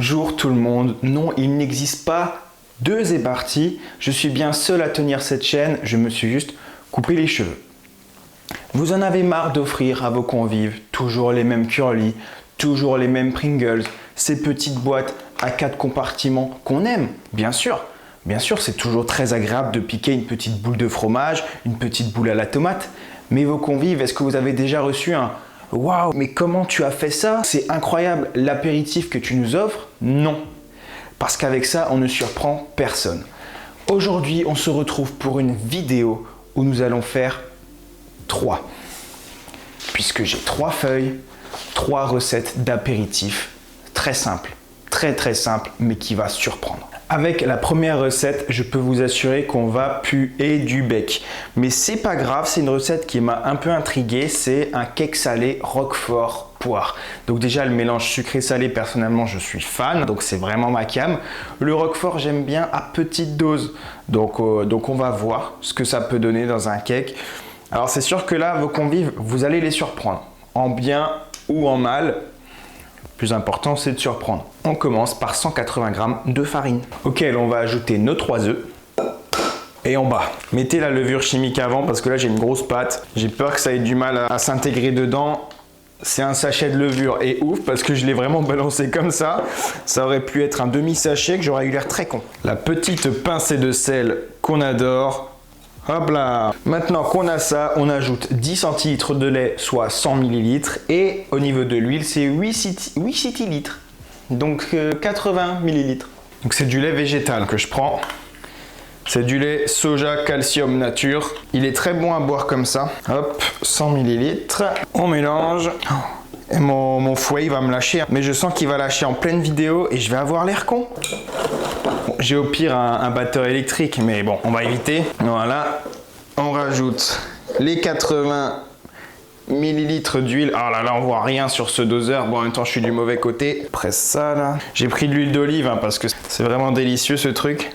Bonjour tout le monde. Non, il n'existe pas deux épartis. Je suis bien seul à tenir cette chaîne. Je me suis juste coupé les cheveux. Vous en avez marre d'offrir à vos convives toujours les mêmes curly, toujours les mêmes Pringles, ces petites boîtes à 4 compartiments qu'on aime, bien sûr. Bien sûr, c'est toujours très agréable de piquer une petite boule de fromage, une petite boule à la tomate. Mais vos convives, est-ce que vous avez déjà reçu un « Waouh, mais comment tu as fait ça? C'est incroyable, l'apéritif que tu nous offres ?» Non, parce qu'avec ça, on ne surprend personne. Aujourd'hui, on se retrouve pour une vidéo où nous allons faire 3. Puisque j'ai 3 feuilles, 3 recettes d'apéritif très simples, très simple, mais qui va surprendre. Avec la première recette, je peux vous assurer qu'on va puer du bec. Mais c'est pas grave, c'est une recette qui m'a un peu intrigué, c'est un cake salé roquefort poire. Donc déjà le mélange sucré-salé, personnellement je suis fan, donc c'est vraiment ma came. Le roquefort j'aime bien à petite dose, donc on va voir ce que ça peut donner dans un cake. Alors c'est sûr que là, vos convives, vous allez les surprendre, en bien ou en mal. Le plus important, c'est de surprendre. On commence par 180 g de farine, auquel on va ajouter nos 3 œufs. Et en bas, mettez la levure chimique avant parce que là, j'ai une grosse pâte. J'ai peur que ça ait du mal à s'intégrer dedans. C'est un sachet de levure et ouf parce que je l'ai vraiment balancé comme ça. Ça aurait pu être un demi-sachet que j'aurais eu l'air très con. La petite pincée de sel qu'on adore. Hop là. Maintenant qu'on a ça, on ajoute 10 centilitres de lait, soit 100 ml. Et au niveau de l'huile, c'est 8 centilitres. Donc 80 ml. Donc c'est du lait végétal que je prends. C'est du lait soja calcium nature. Il est très bon à boire comme ça. Hop, 100 ml. On mélange. Et mon fouet il va me lâcher. Mais je sens qu'il va lâcher en pleine vidéo et je vais avoir l'air con. Bon, j'ai au pire un batteur électrique, mais bon, on va éviter. Voilà, on rajoute les 80 ml d'huile. Ah là là, on voit rien sur ce doseur. Bon, en même temps, je suis du mauvais côté. Après ça, là, j'ai pris de l'huile d'olive hein, parce que c'est vraiment délicieux ce truc.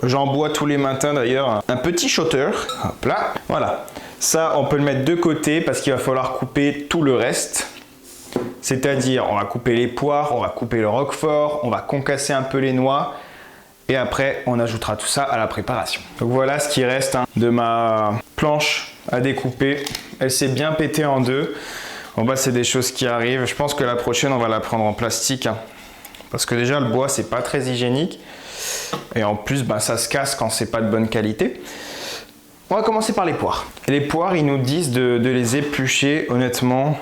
J'en bois tous les matins d'ailleurs. Un petit shotter. Hop là, voilà. Ça, on peut le mettre de côté parce qu'il va falloir couper tout le reste. C'est-à-dire, on va couper les poires, on va couper le roquefort, on va concasser un peu les noix. Et après, on ajoutera tout ça à la préparation. Donc voilà ce qui reste hein, de ma planche à découper. Elle s'est bien pétée en deux. Bon bah c'est des choses qui arrivent. Je pense que la prochaine, on va la prendre en plastique. Hein, parce que déjà, le bois, c'est pas très hygiénique. Et en plus, bah, ça se casse quand c'est pas de bonne qualité. On va commencer par les poires. Les poires, ils nous disent de les éplucher. Honnêtement,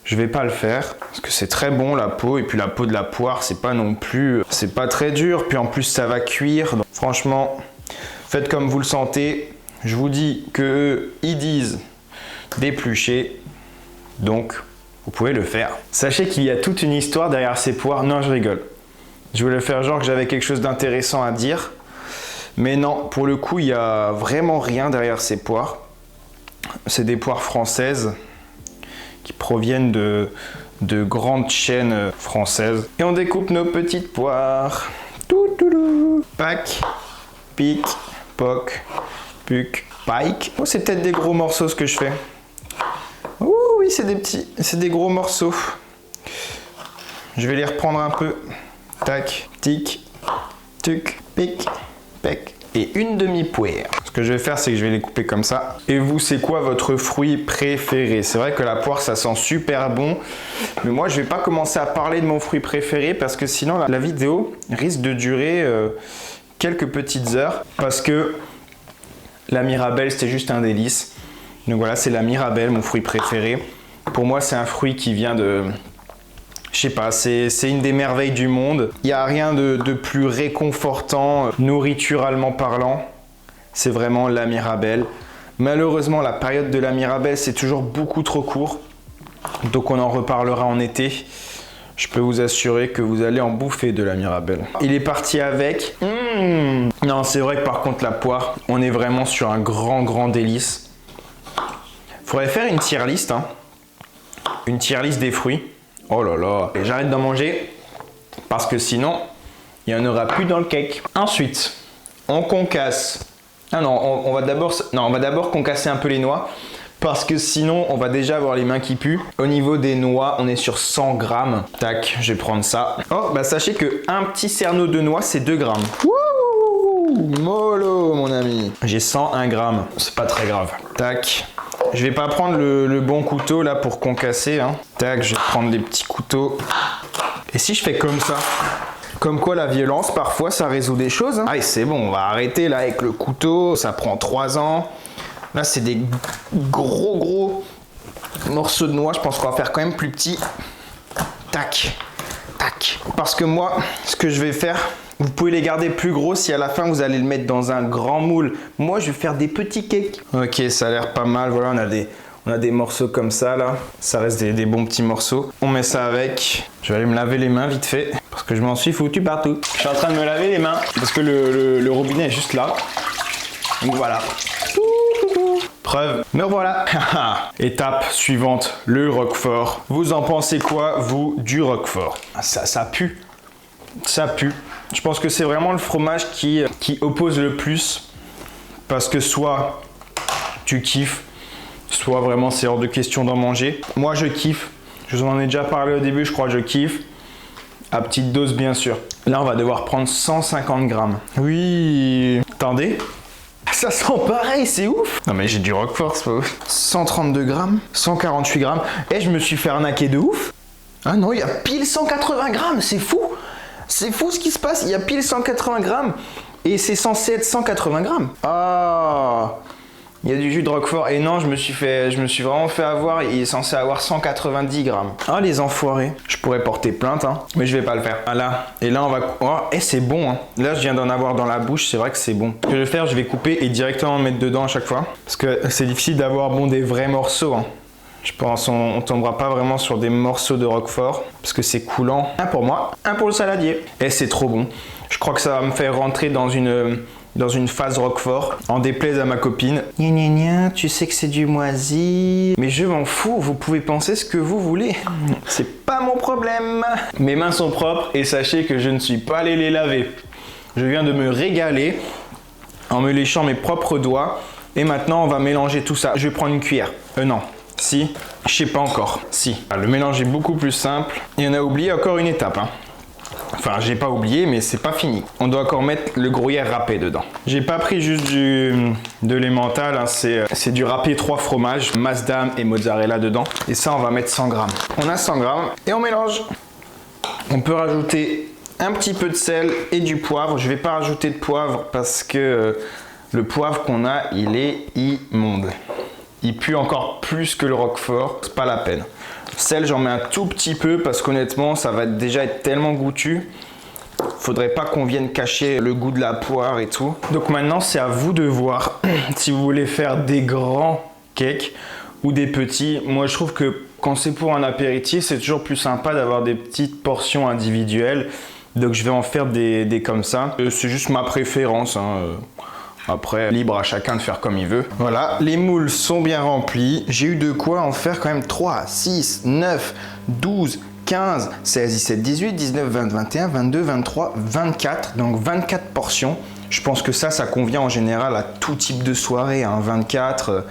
je vais pas le faire parce que c'est très bon la peau et puis la peau de la poire c'est pas non plus, c'est pas très dur puis en plus ça va cuire. Donc, franchement, faites comme vous le sentez. Je vous dis que ils disent d'éplucher, donc vous pouvez le faire. Sachez qu'il y a toute une histoire derrière ces poires. Non, je rigole. Je voulais faire genre que j'avais quelque chose d'intéressant à dire, mais non, pour le coup il y a vraiment rien derrière ces poires. C'est des poires françaises qui proviennent de grandes chaînes françaises. Et on découpe nos petites poires. Pac, pic, poc, puc, pike. Oh, c'est peut-être des gros morceaux ce que je fais. Oh oui, c'est des gros morceaux. Je vais les reprendre un peu. Tac, tic, tuc, pic, pec. Et une demi-poire. Ce que je vais faire, c'est que je vais les couper comme ça. Et vous, c'est quoi votre fruit préféré? C'est vrai que la poire, ça sent super bon. Mais moi, je vais pas commencer à parler de mon fruit préféré parce que sinon, la vidéo risque de durer quelques petites heures. Parce que la Mirabelle, c'était juste un délice. Donc voilà, c'est la Mirabelle, mon fruit préféré. Pour moi, c'est un fruit qui vient de... Je sais pas, c'est une des merveilles du monde. Il n'y a rien de plus réconfortant, nourrituralement parlant. C'est vraiment la Mirabelle. Malheureusement, la période de la Mirabelle, c'est toujours beaucoup trop court. Donc on en reparlera en été. Je peux vous assurer que vous allez en bouffer de la Mirabelle. Il est parti avec. Non, c'est vrai que par contre, la poire, on est vraiment sur un grand délice. Faudrait faire une tier list. Hein. Une tier list des fruits. Oh là là, et j'arrête d'en manger parce que sinon, il n'y en aura plus dans le cake. Ensuite, on concasse. Ah non, on va d'abord concasser un peu les noix parce que sinon on va déjà avoir les mains qui puent. Au niveau des noix, on est sur 100 grammes. Tac, je vais prendre ça. Oh, bah sachez que un petit cerneau de noix, c'est 2 grammes. Wouh, mollo mon ami. J'ai 101 grammes, c'est pas très grave. Tac. Je vais pas prendre le bon couteau là pour concasser. Hein. Tac, je vais prendre les petits couteaux. Et si je fais comme ça? Comme quoi la violence, parfois, ça résout des choses. Hein. Ah, c'est bon, on va arrêter là avec le couteau. Ça prend 3 ans. Là, c'est des gros morceaux de noix. Je pense qu'on va faire quand même plus petit. Tac, tac. Parce que moi, ce que je vais faire, vous pouvez les garder plus gros si à la fin, vous allez le mettre dans un grand moule. Moi, je vais faire des petits cakes. Ok, ça a l'air pas mal. Voilà, on a des morceaux comme ça, là. Ça reste des bons petits morceaux. On met ça avec. Je vais aller me laver les mains vite fait. Parce que je m'en suis foutu partout. Je suis en train de me laver les mains. Parce que le robinet est juste là. Donc voilà. Preuve. Me revoilà. Étape suivante, le roquefort. Vous en pensez quoi, vous, du roquefort? Ça pue. Ça pue. Je pense que c'est vraiment le fromage qui oppose le plus. Parce que soit tu kiffes, soit vraiment c'est hors de question d'en manger. Moi je kiffe, je vous en ai déjà parlé au début, je crois que je kiffe. À petite dose bien sûr. Là on va devoir prendre 150 grammes. Oui, attendez. Ça sent pareil, c'est ouf. Non mais j'ai du roquefort, c'est pas ouf. 132 grammes, 148 grammes. Et je me suis fait arnaquer de ouf. Ah non, il y a pile 180 grammes, c'est fou. C'est fou ce qui se passe, il y a pile 180 grammes. Et c'est censé être 180 grammes. Ah, il y a du jus de roquefort. Et non, je me suis vraiment fait avoir. Il est censé avoir 190 grammes. Ah, les enfoirés. Je pourrais porter plainte, hein, mais je vais pas le faire. Ah là. Et là, on va... Oh, et c'est bon. Hein. Là, je viens d'en avoir dans la bouche. C'est vrai que c'est bon. Ce que je vais faire, je vais couper et directement mettre dedans à chaque fois. Parce que c'est difficile d'avoir des vrais morceaux. Hein. Je pense on tombera pas vraiment sur des morceaux de roquefort. Parce que c'est coulant. Un pour moi, un pour le saladier. Et c'est trop bon. Je crois que ça va me faire rentrer dans une phase roquefort, en déplaise à ma copine. Gna gna gna, tu sais que c'est du moisi. Mais je m'en fous, vous pouvez penser ce que vous voulez. C'est pas mon problème. Mes mains sont propres et sachez que je ne suis pas allé les laver. Je viens de me régaler en me léchant mes propres doigts. Et maintenant, on va mélanger tout ça. Je vais prendre une cuillère. Non. Si. Je sais pas encore. Si. Le mélange est beaucoup plus simple. Et on a oublié encore une étape. Hein. Enfin, j'ai pas oublié, mais c'est pas fini. On doit encore mettre le gruyère râpé dedans. J'ai pas pris juste de l'emmental, hein, c'est du râpé 3 fromages, masdam et mozzarella dedans. Et ça, on va mettre 100 grammes. On a 100 grammes et on mélange. On peut rajouter un petit peu de sel et du poivre. Je vais pas rajouter de poivre parce que le poivre qu'on a, il est immonde. Il pue encore plus que le roquefort, c'est pas la peine. Sel, j'en mets un tout petit peu parce qu'honnêtement, ça va déjà être tellement goûtu. Faudrait pas qu'on vienne cacher le goût de la poire et tout. Donc maintenant, c'est à vous de voir si vous voulez faire des grands cakes ou des petits. Moi, je trouve que quand c'est pour un apéritif, c'est toujours plus sympa d'avoir des petites portions individuelles. Donc je vais en faire des comme ça. C'est juste ma préférence. Hein. Après, libre à chacun de faire comme il veut. Voilà, les moules sont bien remplis. J'ai eu de quoi en faire quand même 3, 6, 9, 12, 15, 16, 17, 18, 19, 20, 21, 22, 23, 24. Donc 24 portions. Je pense que ça convient en général à tout type de soirée. Hein. 24,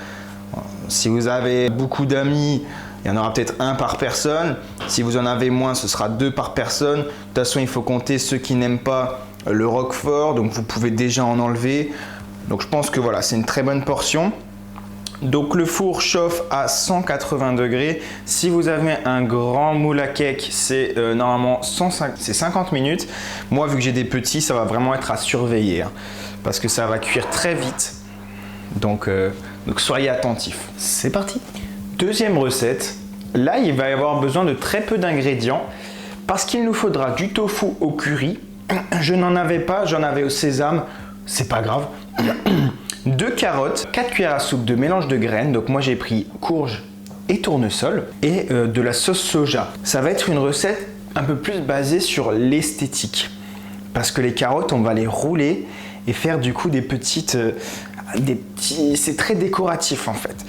si vous avez beaucoup d'amis, il y en aura peut-être un par personne. Si vous en avez moins, ce sera 2 par personne. De toute façon, il faut compter ceux qui n'aiment pas le roquefort. Donc vous pouvez déjà en enlever. Donc je pense que voilà, c'est une très bonne portion. Donc le four chauffe à 180 degrés. Si vous avez un grand moule à cake, c'est normalement 50 minutes. Moi, vu que j'ai des petits, ça va vraiment être à surveiller. Hein, parce que ça va cuire très vite. Donc soyez attentifs. C'est parti. Deuxième recette. Là, il va y avoir besoin de très peu d'ingrédients. Parce qu'il nous faudra du tofu au curry. Je n'en avais pas, j'en avais au sésame. C'est pas grave. 2 carottes, 4 cuillères à soupe de mélange de graines. Donc moi j'ai pris courge et tournesol et de la sauce soja. Ça va être une recette un peu plus basée sur l'esthétique. Parce que les carottes, on va les rouler et faire du coup des petits... C'est très décoratif en fait.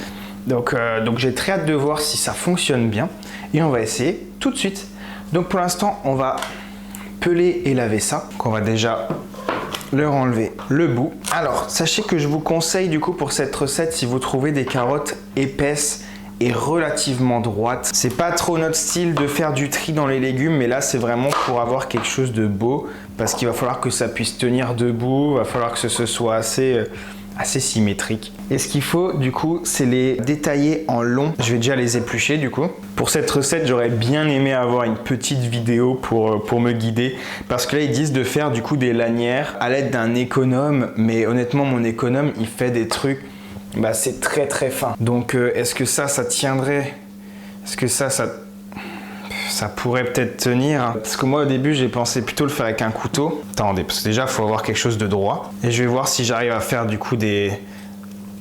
Donc j'ai très hâte de voir si ça fonctionne bien. Et on va essayer tout de suite. Donc pour l'instant, on va peler et laver ça. Donc on va déjà leur enlever le bout. Alors, sachez que je vous conseille du coup pour cette recette, si vous trouvez des carottes épaisses et relativement droite. C'est pas trop notre style de faire du tri dans les légumes, mais là c'est vraiment pour avoir quelque chose de beau, parce qu'il va falloir que ça puisse tenir debout, il va falloir que ce soit assez symétrique. Et ce qu'il faut du coup, c'est les détailler en long. Je vais déjà les éplucher du coup. Pour cette recette, j'aurais bien aimé avoir une petite vidéo pour me guider, parce que là ils disent de faire du coup des lanières à l'aide d'un économe, mais honnêtement mon économe il fait des trucs, bah c'est très très fin. Donc est-ce que ça tiendrait? Est-ce que ça pourrait peut-être tenir? Parce que moi au début j'ai pensé plutôt le faire avec un couteau. Attendez, parce que déjà il faut avoir quelque chose de droit. Et je vais voir si j'arrive à faire du coup des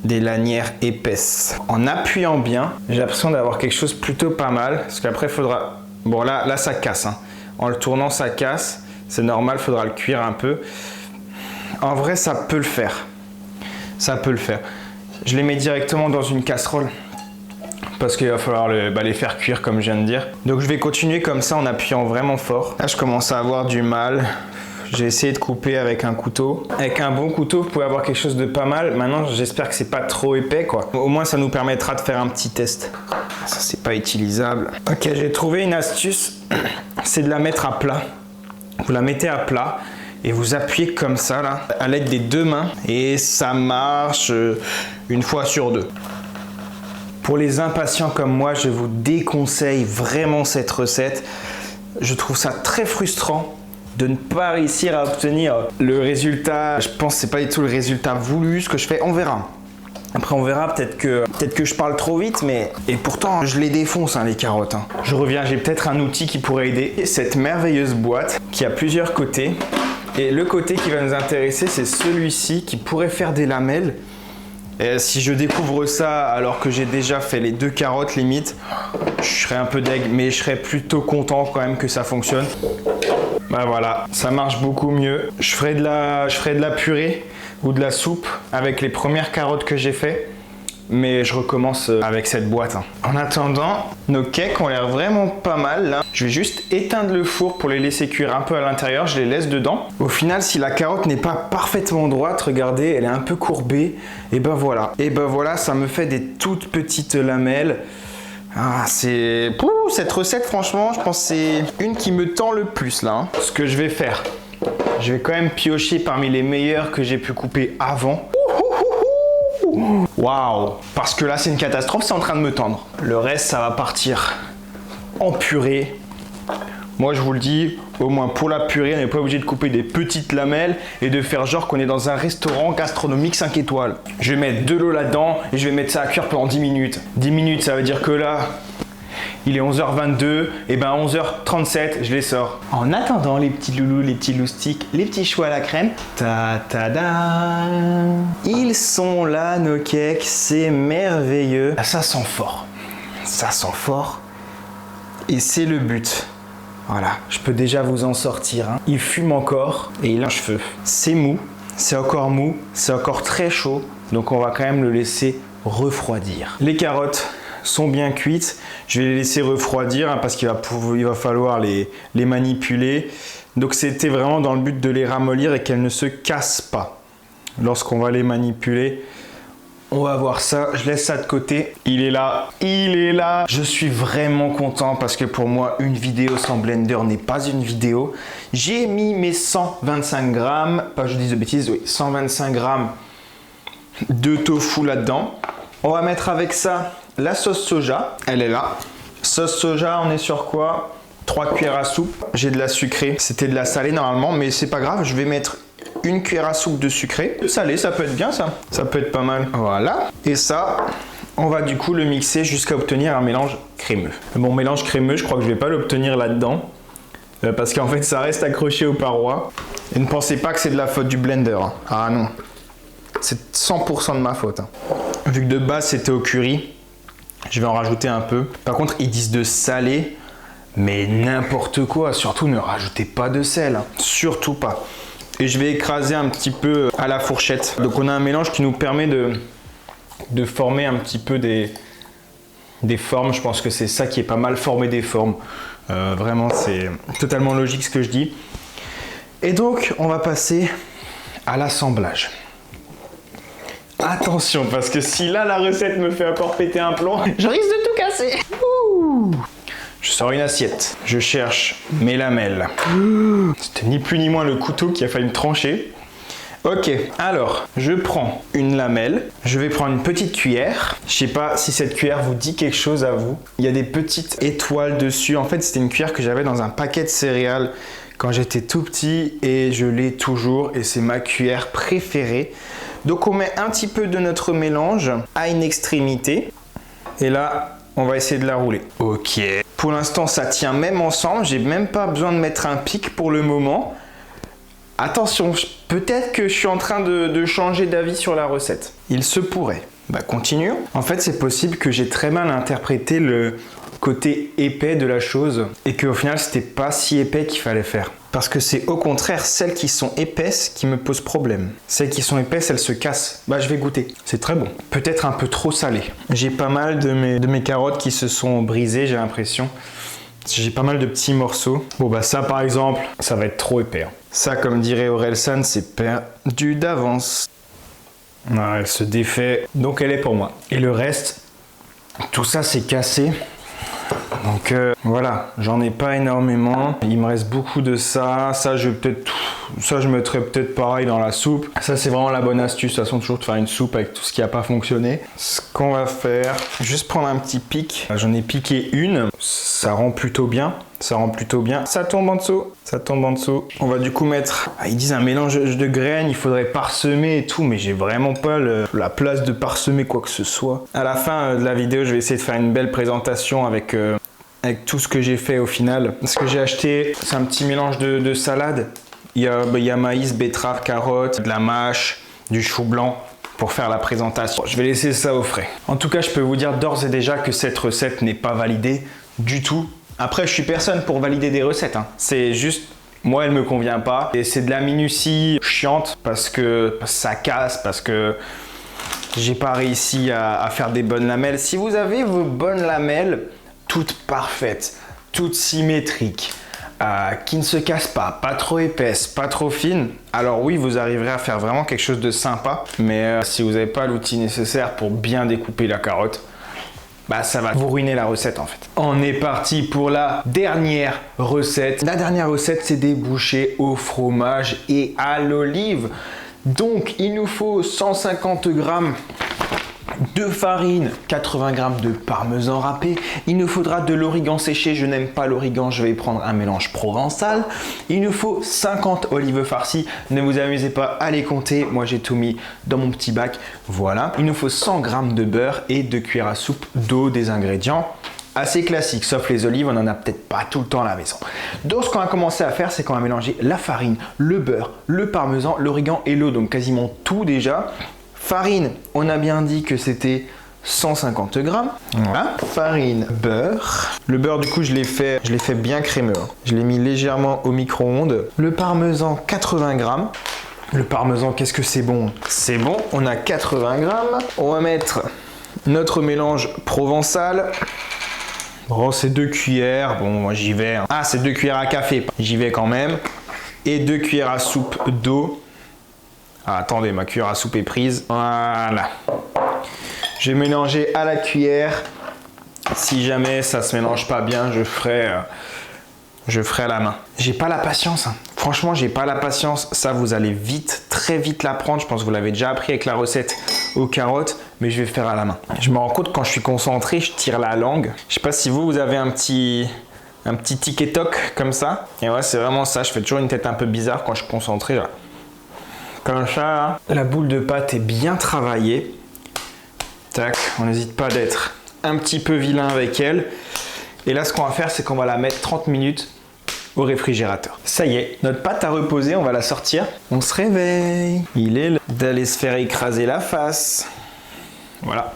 lanières épaisses. En appuyant bien, j'ai l'impression d'avoir quelque chose plutôt pas mal. Parce qu'après il faudra... Bon là ça casse. Hein. En le tournant ça casse. C'est normal, il faudra le cuire un peu. En vrai ça peut le faire. Ça peut le faire. Je les mets directement dans une casserole parce qu'il va falloir les faire cuire comme je viens de dire. Donc je vais continuer comme ça en appuyant vraiment fort. Là je commence à avoir du mal. J'ai essayé de couper avec un couteau. Avec un bon couteau, vous pouvez avoir quelque chose de pas mal. Maintenant j'espère que c'est pas trop épais quoi. Au moins ça nous permettra de faire un petit test. Ça c'est pas utilisable. Ok, j'ai trouvé une astuce. C'est de la mettre à plat. Vous la mettez à plat. Et vous appuyez comme ça là, à l'aide des deux mains, et ça marche une fois sur deux. Pour les impatients comme moi, je vous déconseille vraiment cette recette. Je trouve ça très frustrant de ne pas réussir à obtenir le résultat. Je pense que c'est pas du tout le résultat voulu, ce que je fais, on verra. Après on verra, peut-être que je parle trop vite, mais... Et pourtant je les défonce hein, les carottes. Hein. Je reviens, j'ai peut-être un outil qui pourrait aider. Cette merveilleuse boîte qui a plusieurs côtés. Et le côté qui va nous intéresser, c'est celui-ci qui pourrait faire des lamelles. Et si je découvre ça alors que j'ai déjà fait les 2 carottes limite, je serais un peu deg, mais je serais plutôt content quand même que ça fonctionne. Bah voilà, ça marche beaucoup mieux. Je ferai de la purée ou de la soupe avec les premières carottes que j'ai fait. Mais je recommence avec cette boîte. Hein. En attendant, nos cakes ont l'air vraiment pas mal là. Je vais juste éteindre le four pour les laisser cuire un peu à l'intérieur. Je les laisse dedans. Au final, si la carotte n'est pas parfaitement droite, regardez, elle est un peu courbée. Et ben voilà. Et ben voilà, ça me fait des toutes petites lamelles. Ah, c'est... Pouh, cette recette, franchement, je pense que c'est une qui me tend le plus là. Hein. Ce que je vais faire, je vais quand même piocher parmi les meilleures que j'ai pu couper avant. Waouh! Parce que là, c'est une catastrophe, c'est en train de me tendre. Le reste, ça va partir en purée. Moi, je vous le dis, au moins pour la purée, on n'est pas obligé de couper des petites lamelles et de faire genre qu'on est dans un restaurant gastronomique 5 étoiles. Je vais mettre de l'eau là-dedans et je vais mettre ça à cuire pendant 10 minutes. 10 minutes, ça veut dire que là, il est 11h22, et ben 11h37, je les sors. En attendant, les petits loulous, les petits loustiques, les petits choux à la crème, ils sont là, nos cakes, c'est merveilleux. Ça sent fort. Ça sent fort. Et c'est le but. Voilà, je peux déjà vous en sortir. Hein. Il fume encore et il lâche feu. C'est mou, c'est encore très chaud, donc on va quand même le laisser refroidir. Les carottes sont bien cuites, je vais les laisser refroidir hein, parce qu'il va falloir les manipuler. Donc c'était vraiment dans le but de les ramollir et qu'elles ne se cassent pas. Lorsqu'on va les manipuler, on va voir ça, je laisse ça de côté. Il est là, il est là. Je suis vraiment content parce que pour moi, une vidéo sans blender n'est pas une vidéo. J'ai mis mes 125 grammes, pas je dis de bêtises, oui, 125 grammes de tofu là-dedans. On va mettre avec ça la sauce soja, elle est là. Sauce soja, on est sur quoi? 3 cuillères à soupe. J'ai de la sucrée, c'était de la salée normalement, mais c'est pas grave, je vais mettre une cuillère à soupe de sucré. Le salé, ça peut être bien ça. Ça peut être pas mal. Voilà. Et ça, on va du coup le mixer jusqu'à obtenir un mélange crémeux. Bon, mélange crémeux, je crois que je vais pas l'obtenir là-dedans. Parce qu'en fait, ça reste accroché aux parois. Et ne pensez pas que c'est de la faute du blender. Hein. Ah non. C'est 100% de ma faute. Hein. Vu que de base, c'était au curry, je vais en rajouter un peu. Par contre, ils disent de saler, mais n'importe quoi. Surtout, ne rajoutez pas de sel. Hein. Surtout pas. Et je vais écraser un petit peu à la fourchette. Donc on a un mélange qui nous permet de former un petit peu des formes. Je pense que c'est ça qui est pas mal, former des formes. Vraiment, c'est totalement logique ce que je dis. Et donc, on va passer à l'assemblage. Attention, parce que si là la recette me fait encore péter un plomb, je risque de tout casser. Ouh. Je sors une assiette, je cherche mes lamelles. C'était ni plus ni moins le couteau qui a failli me trancher. Ok, alors je prends une lamelle, je vais prendre une petite cuillère. Je sais pas si cette cuillère vous dit quelque chose à vous. Il y a des petites étoiles dessus. En fait, c'était une cuillère que j'avais dans un paquet de céréales quand j'étais tout petit et je l'ai toujours et c'est ma cuillère préférée. Donc on met un petit peu de notre mélange à une extrémité et là on va essayer de la rouler. Ok. Pour l'instant ça tient même ensemble, j'ai même pas besoin de mettre un pic pour le moment. Attention, peut-être que je suis en train de changer d'avis sur la recette. Il se pourrait. Bah continuons. En fait c'est possible que j'ai très mal interprété le côté épais de la chose et qu'au final c'était pas si épais qu'il fallait faire. Parce que c'est au contraire celles qui sont épaisses qui me posent problème. Celles qui sont épaisses, elles se cassent. Bah je vais goûter. C'est très bon. Peut-être un peu trop salé. J'ai pas mal de mes carottes qui se sont brisées, j'ai l'impression. J'ai pas mal de petits morceaux. Bon bah ça par exemple, ça va être trop épais. Ça comme dirait Orelsan, c'est perdu d'avance. Ah, elle se défait, donc elle est pour moi. Et le reste, tout ça c'est cassé. Donc voilà, j'en ai pas énormément. Il me reste beaucoup de ça. Ça, je mettrais peut-être pareil dans la soupe. Ça, c'est vraiment la bonne astuce. De toute façon, toujours de faire une soupe avec tout ce qui n'a pas fonctionné. Ce qu'on va faire, juste prendre un petit pic. J'en ai piqué une. Ça rend plutôt bien. Ça rend plutôt bien. Ça tombe en dessous. Ça tombe en dessous. On va du coup mettre, ils disent un mélange de graines. Il faudrait parsemer et tout. Mais j'ai vraiment pas la place de parsemer quoi que ce soit. À la fin de la vidéo, je vais essayer de faire une belle présentation avec tout ce que j'ai fait au final. Ce que j'ai acheté, c'est un petit mélange de salade. Il y a maïs, betterave, carotte, de la mâche, du chou blanc pour faire la présentation. Je vais laisser ça au frais. En tout cas, je peux vous dire d'ores et déjà que cette recette n'est pas validée du tout. Après, je suis personne pour valider des recettes. C'est juste, moi, elle me convient pas. Et c'est de la minutie chiante parce que ça casse, parce que j'ai pas réussi à faire des bonnes lamelles. Si vous avez vos bonnes lamelles, toutes parfaites, toutes symétriques, qui ne se cassent pas trop épaisses, pas trop fines, alors oui, vous arriverez à faire vraiment quelque chose de sympa. Mais si vous n'avez pas l'outil nécessaire pour bien découper la carotte, bah ça va vous ruiner la recette en fait. On est parti pour la dernière recette. La dernière recette, c'est des bouchées au fromage et à l'olive. Donc, il nous faut 150 g de farine, 80 g de parmesan râpé. Il nous faudra de l'origan séché. Je n'aime pas l'origan, je vais prendre un mélange provençal. Il nous faut 50 olives farcies. Ne vous amusez pas à les compter. Moi, j'ai tout mis dans mon petit bac. Voilà. Il nous faut 100 g de beurre et 2 cuillères à soupe d'eau, des ingrédients assez classiques, sauf les olives, on n'en a peut-être pas tout le temps à la maison. Donc ce qu'on va commencer à faire, c'est qu'on va mélanger la farine, le beurre, le parmesan, l'origan et l'eau, donc quasiment tout déjà. Farine, on a bien dit que c'était 150 g. Voilà. Farine, beurre. Le beurre, du coup, je l'ai fait bien crémeux. Je l'ai mis légèrement au micro-ondes. Le parmesan, 80 g. Le parmesan, qu'est-ce que c'est bon? C'est bon, on a 80 g. On va mettre notre mélange provençal. Bon, c'est 2 cuillères. Bon, moi j'y vais. Ah, c'est 2 cuillères à café. J'y vais quand même. Et 2 cuillères à soupe d'eau. Ah, attendez, ma cuillère à soupe est prise. Voilà. Je vais mélanger à la cuillère. Si jamais ça se mélange pas bien, je ferai à la main. J'ai pas la patience. Franchement, j'ai pas la patience. Ça, vous allez vite, très vite l'apprendre. Je pense que vous l'avez déjà appris avec la recette aux carottes, mais je vais faire à la main. Je me rends compte quand je suis concentré, je tire la langue. Je sais pas si vous avez un petit tic et toc comme ça. Et ouais, c'est vraiment ça. Je fais toujours une tête un peu bizarre quand je suis concentré. Là. Comme ça, là. La boule de pâte est bien travaillée. Tac, on n'hésite pas d'être un petit peu vilain avec elle. Et là, ce qu'on va faire, c'est qu'on va la mettre 30 minutes au réfrigérateur. Ça y est, notre pâte a reposé, on va la sortir. On se réveille. Il est l'heure d'aller se faire écraser la face. Voilà,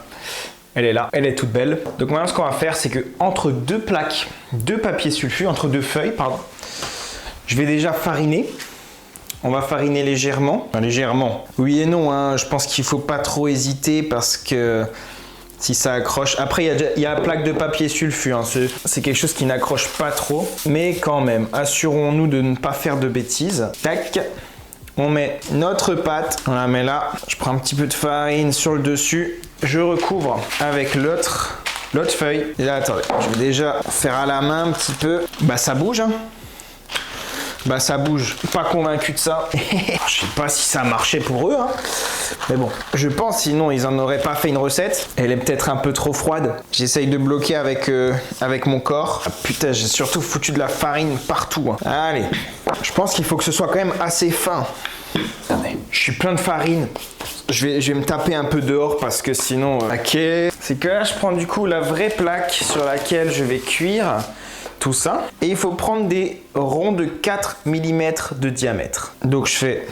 elle est là, elle est toute belle. Donc maintenant, ce qu'on va faire, c'est que entre deux plaques de papier sulfu, entre deux feuilles, pardon, je vais déjà fariner. On va fariner légèrement. Enfin, légèrement. Oui et non, hein. Je pense qu'il ne faut pas trop hésiter parce que si ça accroche. Après, il y a la plaque de papier sulfu. Hein. C'est quelque chose qui n'accroche pas trop. Mais quand même, assurons-nous de ne pas faire de bêtises. Tac. On met notre pâte, on la met là. Je prends un petit peu de farine sur le dessus. Je recouvre avec l'autre feuille. Et là, attendez, je vais déjà faire à la main un petit peu. Bah, ça bouge, hein. Bah, ça bouge. Pas convaincu de ça. Je sais pas si ça marchait pour eux, hein. Mais bon, je pense, sinon ils en auraient pas fait une recette. Elle est peut-être un peu trop froide. J'essaye de bloquer avec mon corps. Ah, putain, j'ai surtout foutu de la farine partout, hein. Allez, je pense qu'il faut que ce soit quand même assez fin. Attendez, je suis plein de farine. Je vais me taper un peu dehors parce que sinon... Ok. C'est que là, je prends du coup la vraie plaque sur laquelle je vais cuire tout ça. Et il faut prendre des ronds de 4 mm de diamètre. Donc je fais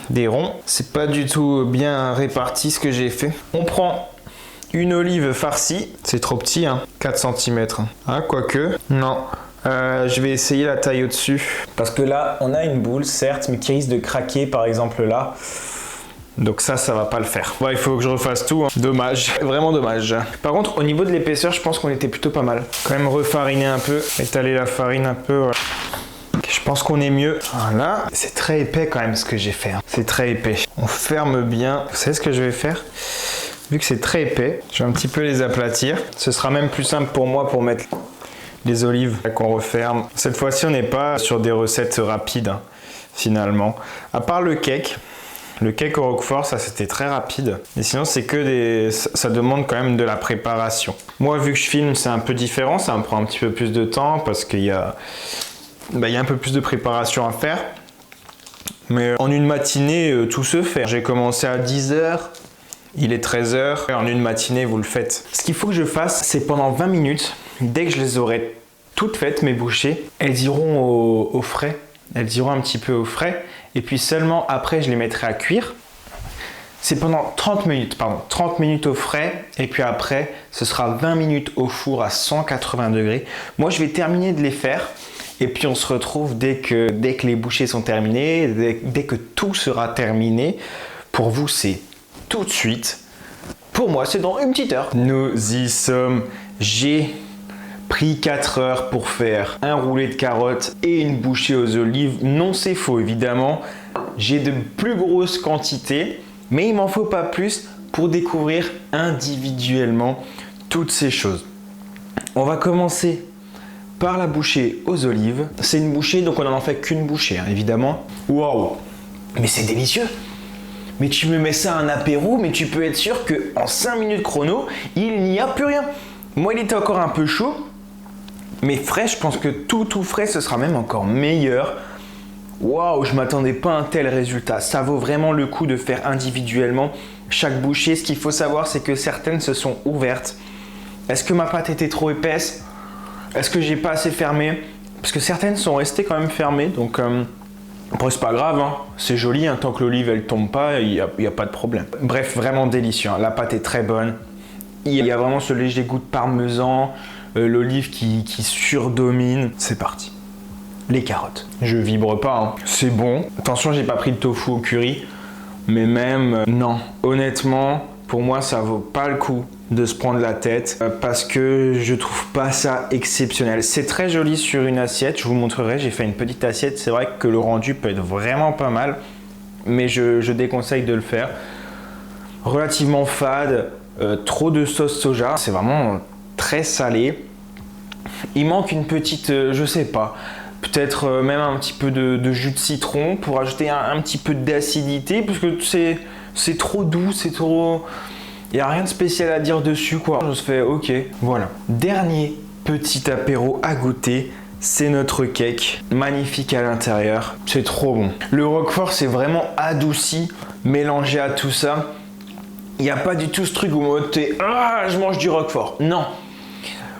des ronds. C'est pas du tout bien réparti ce que j'ai fait. On prend une olive farcie. C'est trop petit, hein. 4 cm. Ah, quoique. Non. Je vais essayer la taille au-dessus. Parce que là, on a une boule, certes, mais qui risque de craquer, par exemple là. Donc ça va pas le faire. Ouais, il faut que je refasse tout, hein. Dommage, vraiment dommage. Par contre, au niveau de l'épaisseur, je pense qu'on était plutôt pas mal. Quand même refariner un peu, étaler la farine un peu. Ouais. Je pense qu'on est mieux. Voilà. C'est très épais quand même ce que j'ai fait, hein. C'est très épais. On ferme bien. Vous savez ce que je vais faire? Vu que c'est très épais, je vais un petit peu les aplatir. Ce sera même plus simple pour moi pour mettre les olives qu'on referme. Cette fois-ci, on n'est pas sur des recettes rapides, hein, finalement. À part le cake. Le cake au roquefort, ça c'était très rapide. Et sinon, c'est que des... ça demande quand même de la préparation. Moi, vu que je filme, c'est un peu différent. Ça me prend un petit peu plus de temps parce qu'il y a... il y a un peu plus de préparation à faire. Mais en une matinée, tout se fait. J'ai commencé à 10 h. Il est 13 h. En une matinée, vous le faites. Ce qu'il faut que je fasse, c'est pendant 20 minutes, dès que je les aurai toutes faites, mes bouchées, elles iront au frais. Elles iront un petit peu au frais. Et puis seulement après, je les mettrai à cuire. C'est pendant 30 minutes au frais. Et puis après, ce sera 20 minutes au four à 180 degrés. Moi, je vais terminer de les faire. Et puis, on se retrouve dès que les bouchées sont terminées, dès que tout sera terminé. Pour vous, c'est tout de suite. Pour moi, c'est dans une petite heure. Nous y sommes. J'ai pris 4 heures pour faire un roulé de carottes et une bouchée aux olives. Non, c'est faux, évidemment. J'ai de plus grosses quantités, mais il m'en faut pas plus pour découvrir individuellement toutes ces choses. On va commencer par la bouchée aux olives. C'est une bouchée, donc on n'en fait qu'une bouchée, hein, évidemment. Waouh! Mais c'est délicieux! Mais tu me mets ça à un apéro, mais tu peux être sûr qu'en 5 minutes chrono, il n'y a plus rien. Moi, il était encore un peu chaud. Mais frais, je pense que tout frais, ce sera même encore meilleur. Waouh, je m'attendais pas à un tel résultat. Ça vaut vraiment le coup de faire individuellement chaque bouchée. Ce qu'il faut savoir, c'est que certaines se sont ouvertes. Est-ce que ma pâte était trop épaisse? Est-ce que j'ai pas assez fermé? Parce que certaines sont restées quand même fermées. Donc, après, c'est pas grave, hein. C'est joli, hein. Tant que l'olive elle tombe pas, il y a pas de problème. Bref, vraiment délicieux, hein. La pâte est très bonne. Il y a vraiment ce léger goût de parmesan. L'olive qui surdomine. C'est parti. Les carottes. Je vibre pas, hein. C'est bon. Attention, j'ai pas pris de tofu au curry. Mais même, non. Honnêtement, pour moi, ça vaut pas le coup de se prendre la tête parce que je trouve pas ça exceptionnel. C'est très joli sur une assiette. Je vous montrerai. J'ai fait une petite assiette. C'est vrai que le rendu peut être vraiment pas mal. Mais je déconseille de le faire. Relativement fade. Trop de sauce soja. C'est vraiment très salé. Il manque une petite, je sais pas, peut-être même un petit peu de jus de citron pour ajouter un petit peu d'acidité, parce que c'est trop doux, c'est trop... Il n'y a rien de spécial à dire dessus, quoi. Je me fais ok, voilà. Dernier petit apéro à goûter, c'est notre cake. Magnifique à l'intérieur, c'est trop bon. Le roquefort, c'est vraiment adouci, mélangé à tout ça. Il n'y a pas du tout ce truc où je mange du roquefort. Non.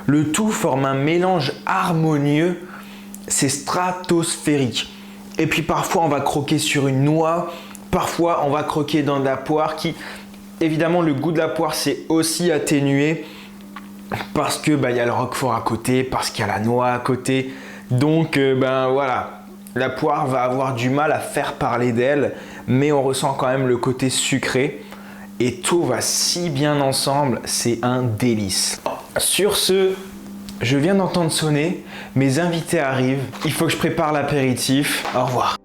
Le tout forme un mélange harmonieux, c'est stratosphérique. Et puis parfois on va croquer sur une noix, parfois on va croquer dans de la poire qui, évidemment le goût de la poire c'est aussi atténué parce que il y a le roquefort à côté, parce qu'il y a la noix à côté. Donc voilà, la poire va avoir du mal à faire parler d'elle, mais on ressent quand même le côté sucré. Et tout va si bien ensemble, c'est un délice. Sur ce, je viens d'entendre sonner, mes invités arrivent, il faut que je prépare l'apéritif. Au revoir.